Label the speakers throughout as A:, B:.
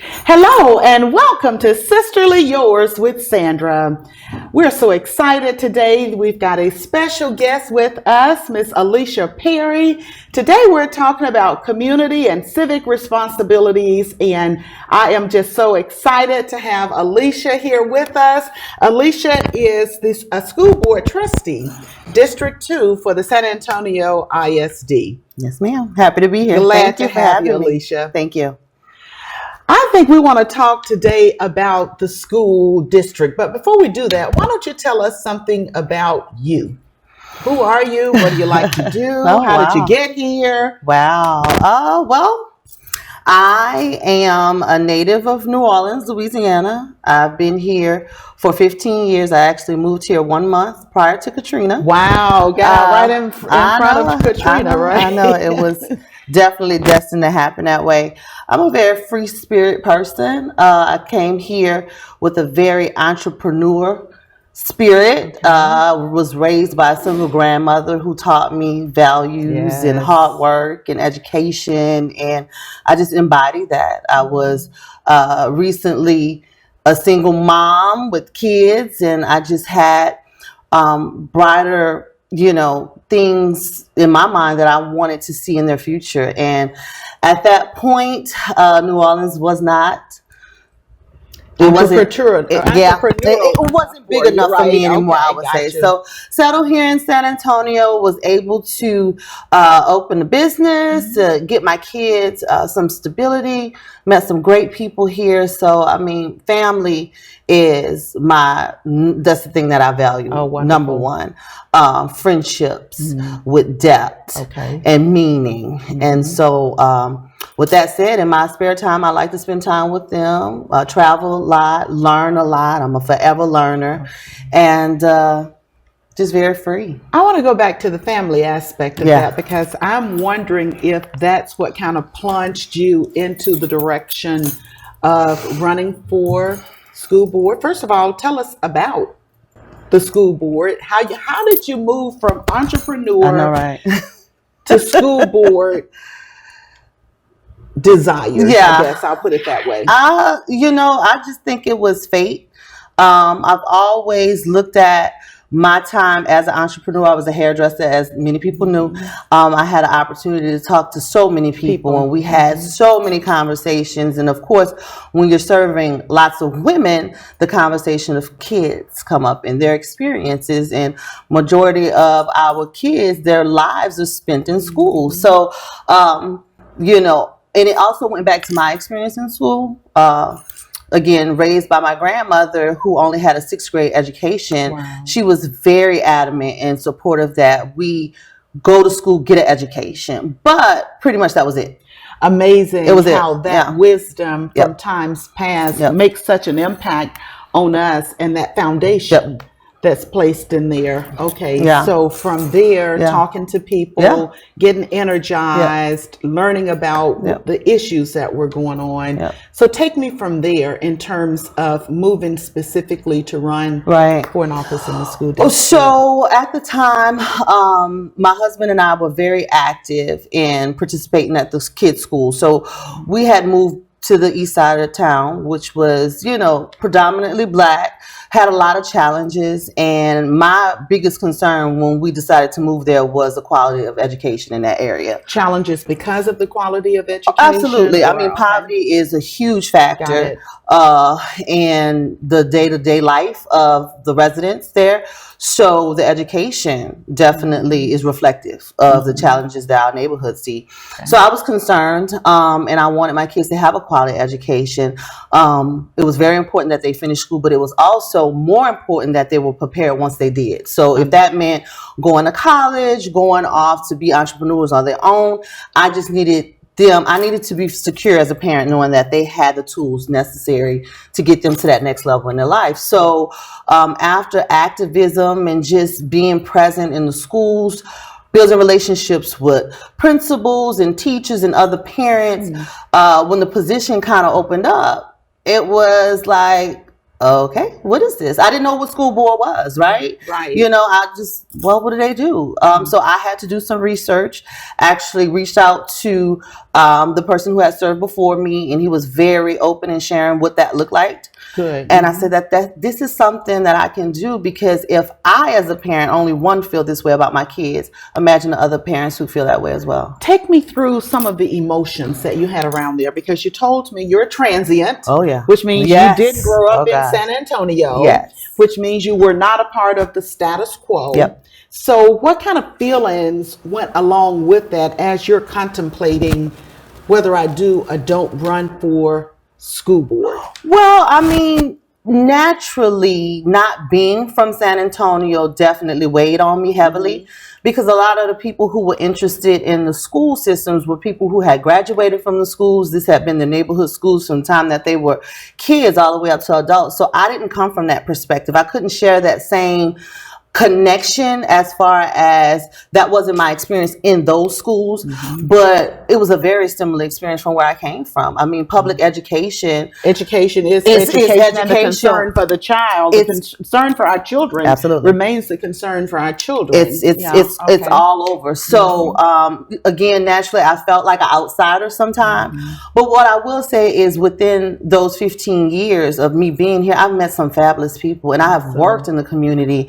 A: Hello and welcome to Sisterly Yours with Sandra. We're so excited today. We've got a special guest with us, Miss Alicia Perry. Today we're talking about community and civic responsibilities, and I am just so excited to have Alicia here with us. Alicia is a school board trustee, District 2 for the San Antonio ISD.
B: Yes, ma'am. Happy to be here.
A: Glad to have you, Alicia.
B: Thank you.
A: I think we want to talk today about the school district. But before we do that, why don't you tell us something about you? Who are you? What do you like to do? How did you get here?
B: Wow. Well, I am a native of New Orleans, Louisiana. I've been here for 15 years. I actually moved here 1 month prior to Katrina.
A: Wow. Got right in front of Katrina, right?
B: I know. It was definitely destined to happen that way. I'm a very free spirit person. I came here with a very entrepreneur spirit. Was raised by a single grandmother who taught me values and hard work and education, and I just embodied that. I was recently a single mom with kids, and I just had brighter things in my mind that I wanted to see in their future. And at that point, New Orleans was not. It wasn't big enough for me anymore, I would say. So settled here in San Antonio, was able to open a business, to get my kids some stability, met some great people here. So, I mean, family is that's the thing that I value. Number one, friendships with depth and meaning. And so, with that said, in my spare time, I like to spend time with them, travel a lot, learn a lot. I'm a forever learner, and just very free.
A: I want to go back to the family aspect of that, because I'm wondering if that's what kind of plunged you into the direction of running for school board. First of all, tell us about the school board. How did you move from entrepreneur to school board desires? I guess I'll put it that way.
B: I just think it was fate. I've always looked at my time as an entrepreneur. I was a hairdresser, as many people knew. I had an opportunity to talk to so many people, and we had so many conversations. And of course, when you're serving lots of women, the conversation of kids come up and their experiences. And majority of our kids, their lives are spent in school. So, and it also went back to my experience in school. Again, raised by my grandmother, who only had a 6th grade education. She was very adamant and supportive that we go to school, get an education. But pretty much that was it.
A: Amazing how that wisdom from times past makes such an impact on us, and that foundation that's placed in there. So from there, talking to people, getting energized, learning about the issues that were going on. So take me from there in terms of moving specifically to run for an office in the school district.
B: So at the time, my husband and I were very active in participating at this kids' school. So we had moved to the east side of town, which was, predominantly Black, had a lot of challenges. And my biggest concern when we decided to move there was the quality of education in that area.
A: Challenges because of the quality of education?
B: Absolutely. I mean, poverty is a huge factor in the day-to-day life of the residents there. So the education definitely is reflective of the challenges that our neighborhoods see. So I was concerned, and I wanted my kids to have a quality education. It was very important that they finish school, but it was also more important that they were prepared once they did. So if that meant going to college, going off to be entrepreneurs on their own, I needed to be secure as a parent, knowing that they had the tools necessary to get them to that next level in their life. So after activism and just being present in the schools, building relationships with principals and teachers and other parents, when the position kind of opened up, it was like, okay, what is this? I didn't know what school board was, right?
A: Right.
B: Well, what do they do? So I had to do some research. Actually reached out to the person who had served before me, and he was very open in sharing what that looked like.
A: Good.
B: And I said that this is something that I can do, because if I, as a parent, only one feel this way about my kids, imagine the other parents who feel that way as well.
A: Take me through some of the emotions that you had around there, because you told me you're transient.
B: Oh, yeah.
A: Which means
B: Yes.
A: you didn't grow up
B: Oh,
A: in
B: gosh.
A: San Antonio.
B: Yes.
A: Which means you were not a part of the status quo.
B: Yep.
A: So what kind of feelings went along with that as you're contemplating whether I do or don't run for school board?
B: Well, I mean, naturally, not being from San Antonio definitely weighed on me heavily, because a lot of the people who were interested in the school systems were people who had graduated from the schools. This had been the neighborhood schools from the time that they were kids all the way up to adults. So I didn't come from that perspective. I couldn't share that same connection, as far as that wasn't my experience in those schools, but it was a very similar experience from where I came from. I mean, public education
A: is education, and the concern for the child, the concern for our children,
B: absolutely,
A: remains the concern for our children.
B: It's all over. So again, naturally, I felt like an outsider sometimes. But what I will say is, within those 15 years of me being here, I've met some fabulous people, and I have worked in the community,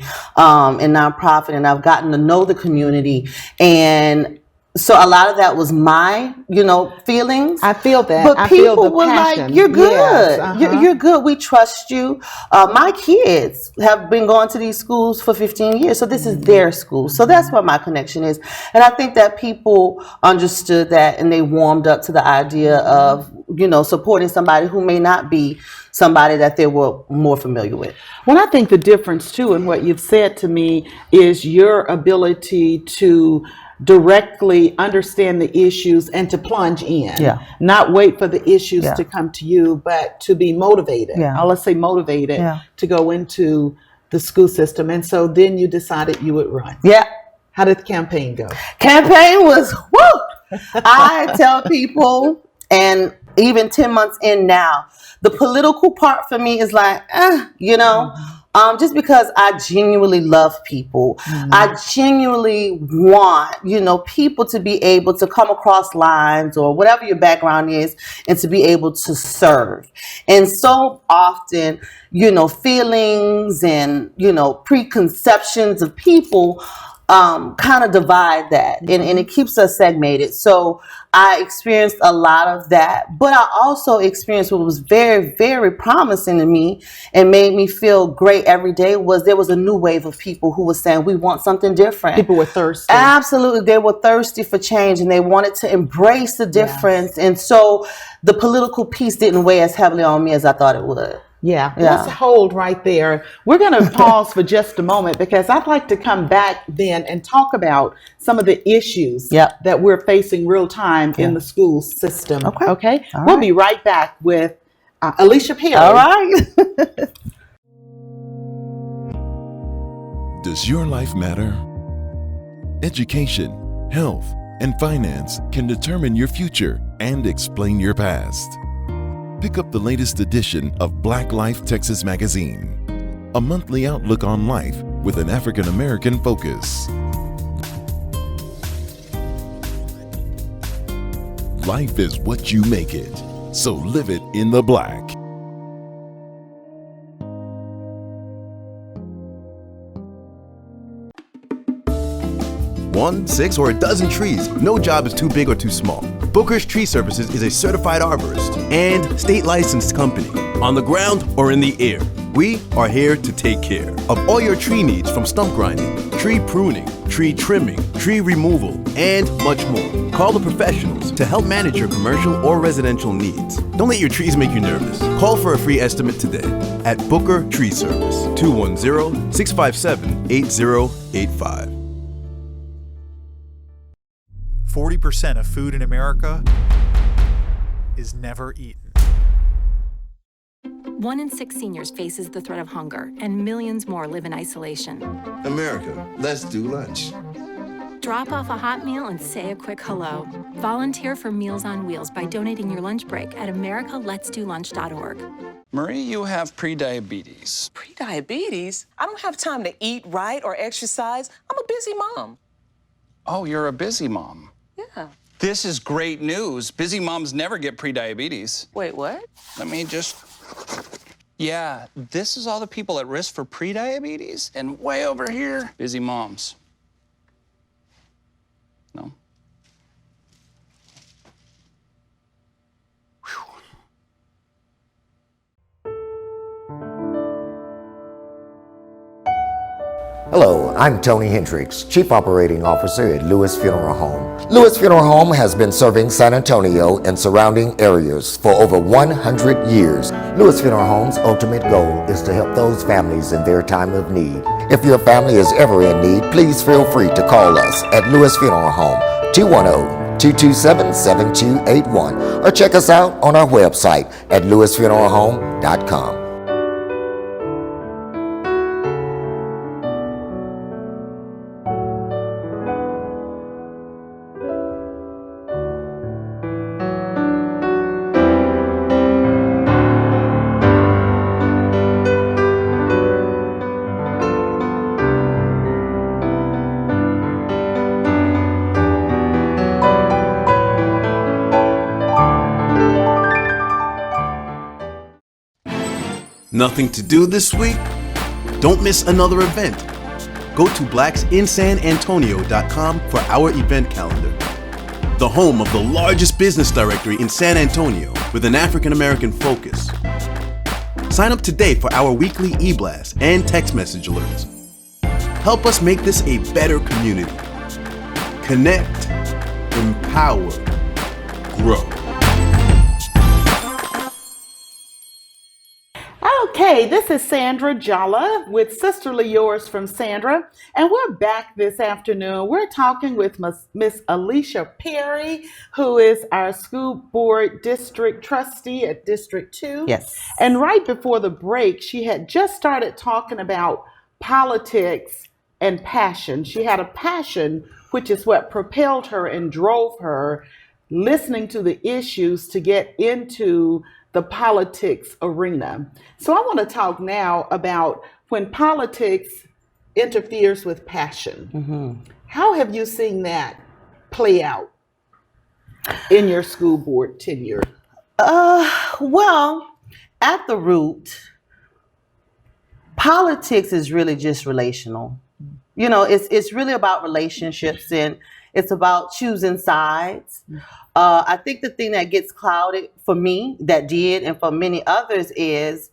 B: in nonprofit, and I've gotten to know the community. And so a lot of that was my, feelings.
A: I feel that.
B: But people were
A: passion.
B: like, you're good.
A: Yes,
B: you're good. We trust you. My kids have been going to these schools for 15 years. So this is their school. So that's where my connection is. And I think that people understood that, and they warmed up to the idea of, supporting somebody who may not be somebody that they were more familiar with.
A: Well, I think the difference too in what you've said to me is your ability to directly understand the issues and to plunge in.
B: Yeah.
A: Not wait for the issues to come to you, but to be motivated.
B: Yeah.
A: Let's say motivated to go into the school system. And so then you decided you would run.
B: Yeah.
A: How did the campaign go?
B: Campaign was, woo! I tell people, and even 10 months in now, the political part for me is like, just because I genuinely love people. I genuinely want, people to be able to come across lines, or whatever your background is, and to be able to serve. And so often, feelings and, preconceptions of people kind of divide that, and it keeps us segmented. So I experienced a lot of that, but I also experienced what was very, very promising to me and made me feel great every day, was there was a new wave of people who were saying, we want something different.
A: People were thirsty.
B: Absolutely. They were thirsty for change, and they wanted to embrace the difference. And so the political piece didn't weigh as heavily on me as I thought it would.
A: Yeah, let's hold right there. We're going to pause for just a moment, because I'd like to come back then and talk about some of the issues that we're facing real time in the school system. Okay? We'll be right back with Alicia Perry.
B: All right.
C: Does your life matter? Education, health, and finance can determine your future and explain your past. Pick up the latest edition of Black Life Texas Magazine, a monthly outlook on life with an African American focus. Life is what you make it, so live it in the black.
D: One, 6, or a dozen trees. No job is too big or too small. Booker's Tree Services is a certified arborist and state licensed company. On the ground or in the air, we are here to take care of all your tree needs, from stump grinding, tree pruning, tree trimming, tree removal, and much more. Call the professionals to help manage your commercial or residential needs. Don't let your trees make you nervous. Call for a free estimate today at Booker Tree Service, 210-657-8085.
E: 40% of food in America is never eaten.
F: 1 in 6 seniors faces the threat of hunger, and millions more live in isolation.
G: America, let's do lunch.
F: Drop off a hot meal and say a quick hello. Volunteer for Meals on Wheels by donating your lunch break at americaletsdolunch.org.
G: Marie, you have prediabetes.
H: Prediabetes? I don't have time to eat right or exercise. I'm a busy mom.
G: Oh, you're a busy mom.
H: Yeah.
G: This is great news. Busy moms never get prediabetes.
H: Wait, what?
G: Let me just... Yeah, this is all the people at risk for prediabetes, and way over here, busy moms. No?
I: Hello, I'm Tony Hendricks, Chief Operating Officer at Lewis Funeral Home. Lewis Funeral Home has been serving San Antonio and surrounding areas for over 100 years. Lewis Funeral Home's ultimate goal is to help those families in their time of need. If your family is ever in need, please feel free to call us at Lewis Funeral Home, 210-227-7281, or check us out on our website at lewisfuneralhome.com.
D: Nothing to do this week? Don't miss another event. Go to blacksinsanantonio.com for our event calendar. The home of the largest business directory in San Antonio with an African American focus. Sign up today for our weekly e-blast and text message alerts. Help us make this a better community. Connect, empower, grow.
A: Okay, this is Sandra Jolla with Sisterly Yours from Sandra, and we're back this afternoon. We're talking with Miss Alicia Perry, who is our school board district trustee at District 2.
B: Yes.
A: And right before the break, she had just started talking about politics and passion. She had a passion, which is what propelled her and drove her, listening to the issues to get into the politics arena. So I want to talk now about when politics interferes with passion.
B: Mm-hmm.
A: How have you seen that play out in your school board tenure?
B: Well, at the root, politics is really just relational. You know, it's really about relationships, and it's about choosing sides. I think the thing that gets clouded for me, that did, and for many others, is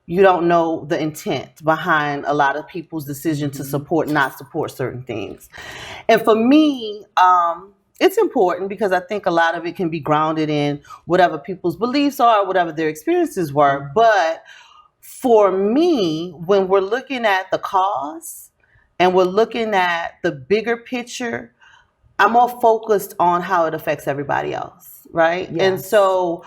B: you don't know the intent behind a lot of people's decision to support, not support certain things. And for me, it's important because I think a lot of it can be grounded in whatever people's beliefs are, whatever their experiences were. But for me, when we're looking at the cause and we're looking at the bigger picture, I'm more focused on how it affects everybody else, right?
A: Yes.
B: And so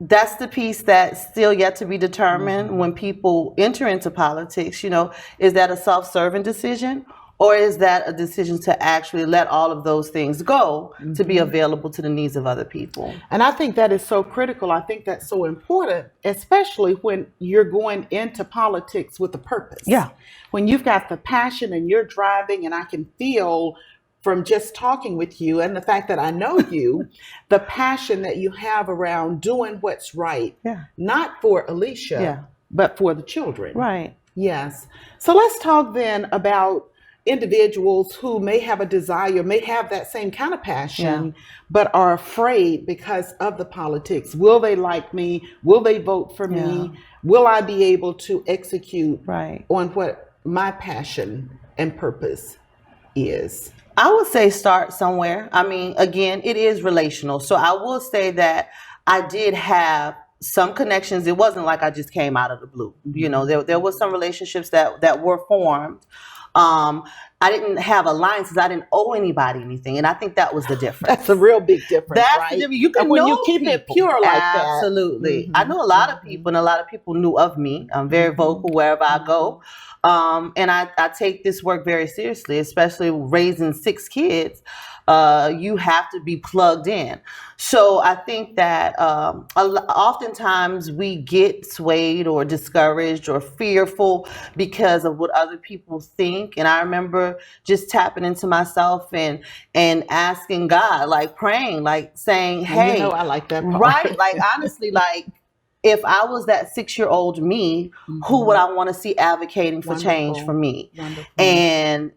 B: that's the piece that's still yet to be determined when people enter into politics. You know, is that a self-serving decision, or is that a decision to actually let all of those things go to be available to the needs of other people?
A: And I think that is so critical. I think that's so important, especially when you're going into politics with a purpose.
B: Yeah.
A: When you've got the passion and you're driving, and I can feel from just talking with you and the fact that I know you, the passion that you have around doing what's right, not for Alicia, but for the children.
B: Right.
A: Yes. So let's talk then about individuals who may have a desire, may have that same kind of passion, but are afraid because of the politics. Will they like me? Will they vote for me? Will I be able to execute on what my passion and purpose is?
B: I would say start somewhere. I mean, again, it is relational. So I will say that I did have some connections. It wasn't like I just came out of the blue. You know, there were some relationships that were formed. I didn't have alliances. I didn't owe anybody anything, and I think that was the difference.
A: That's a real big difference.
B: That's
A: right?
B: the difference. You can
A: and when
B: know
A: you keep it
B: people.
A: pure like
B: Absolutely.
A: that.
B: I know a lot of people, and a lot of people knew of me. I'm very vocal wherever I go. And I take this work very seriously, especially raising 6 kids. You have to be plugged in. So I think that oftentimes we get swayed or discouraged or fearful because of what other people think. And I remember just tapping into myself and asking God, like praying, like saying, hey,
A: you know, I like that part.
B: Right. Like honestly, like if I was that 6-year-old me, who would I want to see advocating for change for me?
A: Wonderful.
B: And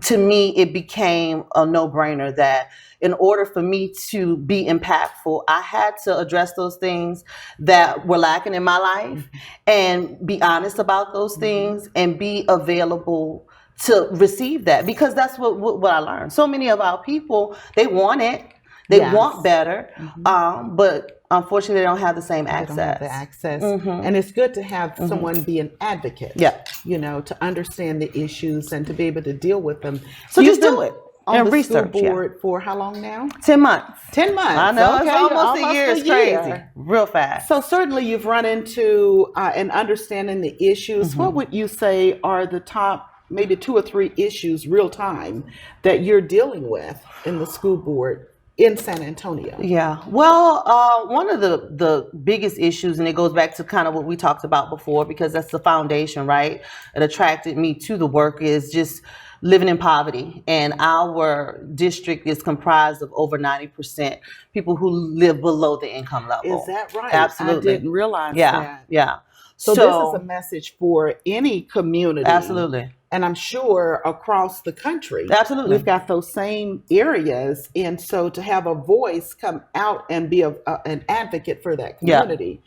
B: to me, it became a no-brainer that in order for me to be impactful, I had to address those things that were lacking in my life and be honest about those things and be available to receive that, because that's what I learned. So many of our people, they want it, they want better, but unfortunately, they don't have the same access.
A: They don't have the access. And it's good to have someone be an advocate.
B: Yeah.
A: You know, to understand the issues and to be able to deal with them.
B: So
A: You've
B: just do
A: been
B: it.
A: On
B: And
A: the
B: research,
A: school board for how long now?
B: 10 months.
A: 10 months.
B: I know,
A: Okay,
B: it's almost a year. It's
A: year.
B: crazy. Real fast.
A: So certainly you've run into and understanding the issues. What would you say are the top maybe 2 or 3 issues real time that you're dealing with in the school board in San Antonio?
B: Yeah. Well, one of the biggest issues, and it goes back to kind of what we talked about before, because that's the foundation, right? It attracted me to the work, is just living in poverty. And our district is comprised of over 90% people who live below the income level.
A: Is that right?
B: Absolutely.
A: I didn't realize that.
B: Yeah.
A: So this is a message for any community.
B: Absolutely.
A: And I'm sure across the country,
B: Absolutely,
A: we've got those same areas. And so to have a voice come out and be an advocate for that community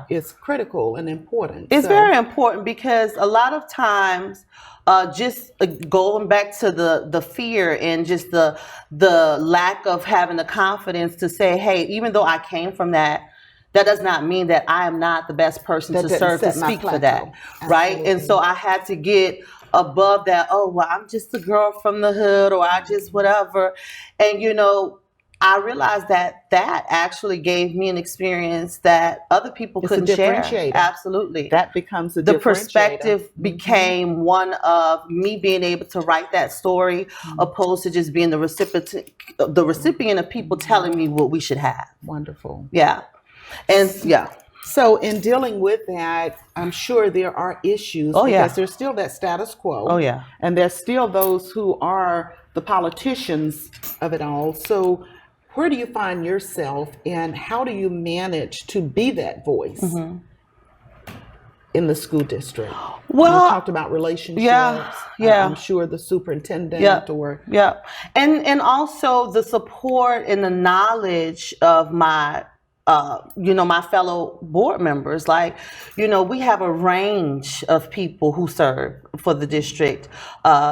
A: is critical and important.
B: It's very important, because a lot of times, just going back to the fear and just the lack of having the confidence to say, hey, even though I came from that does not mean that I am not the best person to serve, to speak for that, right? And so I had to get above that, oh, well, I'm just a girl from the hood, or I just whatever. And, you know, I realized that actually gave me an experience that other people couldn't share. Absolutely.
A: That becomes a differentiator.
B: The perspective became one of me being able to write that story, opposed to just being the recipient of people telling me what we should have.
A: Wonderful.
B: Yeah. And
A: so in dealing with that, I'm sure there are issues because there's still that status quo.
B: Oh, yeah.
A: And there's still those who are the politicians of it all. So where do you find yourself, and how do you manage to be that voice in the school district?
B: Well,
A: you talked about relationships.
B: Yeah.
A: I'm sure the superintendent
B: and also the support and the knowledge of my my fellow board members. Like, we have a range of people who serve for the district,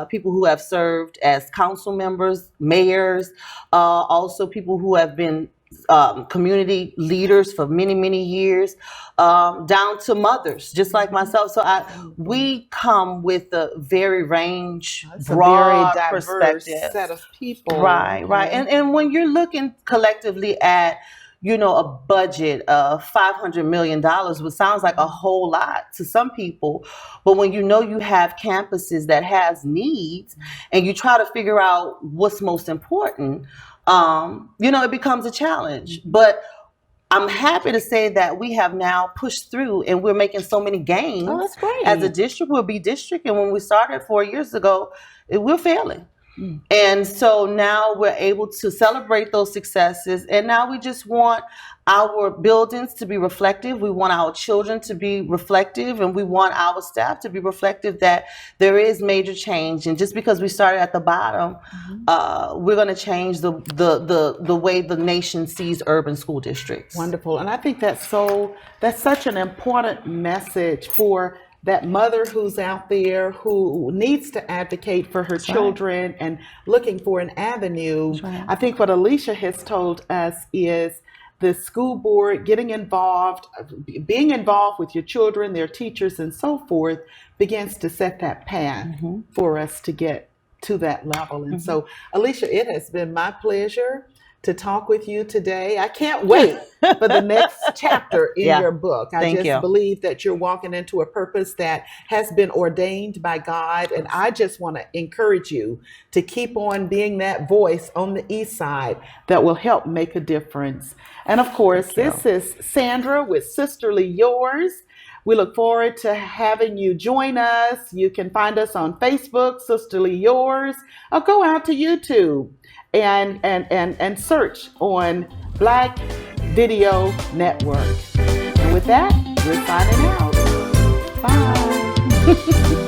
B: people who have served as council members, mayors, also people who have been community leaders for many, many years, down to mothers, just like myself. So we come with a very broad
A: very diverse
B: perspective.
A: Set of people.
B: Right. And when you're looking collectively at a budget of $500 million, which sounds like a whole lot to some people. But when you have campuses that has needs, and you try to figure out what's most important, it becomes a challenge. But I'm happy to say that we have now pushed through, and we're making so many gains.
A: Oh, that's great.
B: As a district, we'll be district. And when we started 4 years ago, we're failing. And so now we're able to celebrate those successes. And now we just want our buildings to be reflective. We want our children to be reflective, and we want our staff to be reflective that there is major change. And just because we started at the bottom, we're going to change the way the nation sees urban school districts.
A: Wonderful. And I think that's such an important message for that mother who's out there who needs to advocate for her children and looking for an avenue. I think what Alicia has told us is the school board getting involved, being involved with your children, their teachers, and so forth, begins to set that path for us to get to that level. And so, Alicia, it has been my pleasure to talk with you today. I can't wait for the next chapter in your book. I
B: Thank
A: just
B: you.
A: believe that you're walking into a purpose that has been ordained by God. And I just want to encourage you to keep on being that voice on the East Side that will help make a difference. And of course, this is Sandra with Sisterly Yours. We look forward to having you join us. You can find us on Facebook, Sisterly Yours, or go out to YouTube and search on Black Video Network. And with that, we're signing out. Bye.